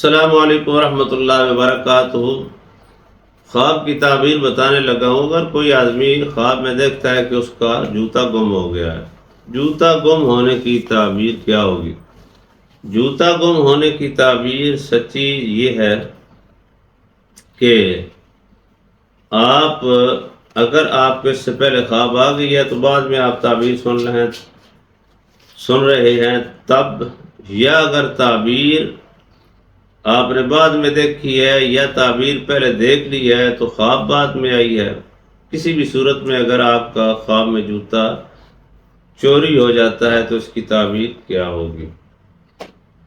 السلام علیکم ورحمۃ اللہ وبرکاتہ۔ خواب کی تعبیر بتانے لگا ہوں۔ اگر کوئی آدمی خواب میں دیکھتا ہے کہ اس کا جوتا گم ہو گیا ہے، جوتا گم ہونے کی تعبیر کیا ہوگی؟ جوتا گم ہونے کی تعبیر سچی یہ ہے کہ اگر آپ کے سے پہلے خواب آ گئی ہے تو بعد میں آپ تعبیر سن رہے ہیں تب، یا اگر تعبیر آپ نے بعد میں دیکھی ہے یا تعبیر پہلے دیکھ لی ہے تو خواب بعد میں آئی ہے، کسی بھی صورت میں اگر آپ کا خواب میں جوتا چوری ہو جاتا ہے تو اس کی تعبیر کیا ہوگی؟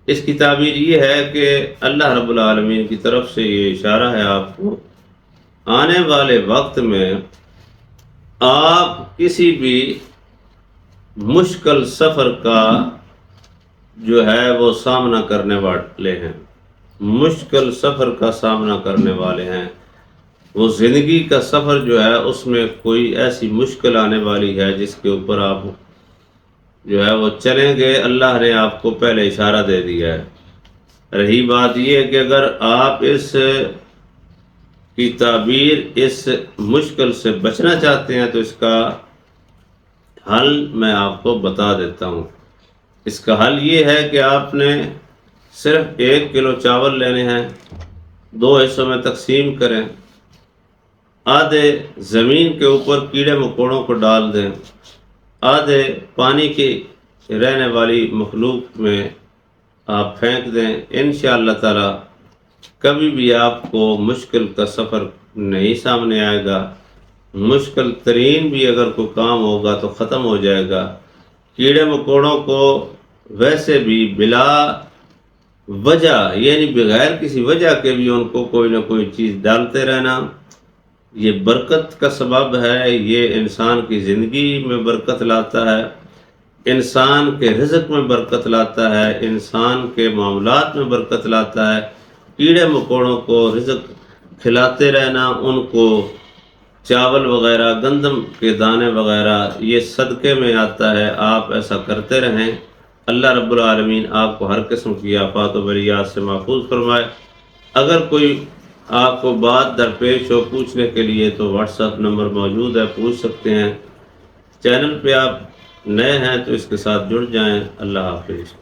اس کی تعبیر یہ ہے کہ اللہ رب العالمین کی طرف سے یہ اشارہ ہے آپ کو، آنے والے وقت میں آپ کسی بھی مشکل سفر کا جو ہے وہ سامنا کرنے والے ہیں، مشکل سفر کا سامنا کرنے والے ہیں۔ وہ زندگی کا سفر جو ہے اس میں کوئی ایسی مشکل آنے والی ہے جس کے اوپر آپ جو ہے وہ چلیں گے، اللہ نے آپ کو پہلے اشارہ دے دیا ہے۔ رہی بات یہ کہ اگر آپ اس کی تعبیر اس مشکل سے بچنا چاہتے ہیں تو اس کا حل میں آپ کو بتا دیتا ہوں۔ اس کا حل یہ ہے کہ آپ نے صرف 1 کلو چاول لینے ہیں، 2 حصوں میں تقسیم کریں، آدھے زمین کے اوپر کیڑے مکوڑوں کو ڈال دیں، آدھے پانی کی رہنے والی مخلوق میں آپ پھینک دیں۔ انشاءاللہ تعالی کبھی بھی آپ کو مشکل کا سفر نہیں سامنے آئے گا، مشکل ترین بھی اگر کوئی کام ہوگا تو ختم ہو جائے گا۔ کیڑے مکوڑوں کو ویسے بھی بلا وجہ یعنی بغیر کسی وجہ کے بھی ان کو کوئی نہ کوئی چیز ڈالتے رہنا یہ برکت کا سبب ہے، یہ انسان کی زندگی میں برکت لاتا ہے، انسان کے رزق میں برکت لاتا ہے، انسان کے معاملات میں برکت لاتا ہے۔ کیڑے مکوڑوں کو رزق کھلاتے رہنا، ان کو چاول وغیرہ، گندم کے دانے وغیرہ یہ صدقے میں آتا ہے، آپ ایسا کرتے رہیں۔ اللہ رب العالمین آپ کو ہر قسم کی آفات و بلیات سے محفوظ فرمائے۔ اگر کوئی آپ کو بات درپیش ہو پوچھنے کے لیے تو واٹس ایپ نمبر موجود ہے، پوچھ سکتے ہیں۔ چینل پہ آپ نئے ہیں تو اس کے ساتھ جڑ جائیں۔ اللہ حافظ۔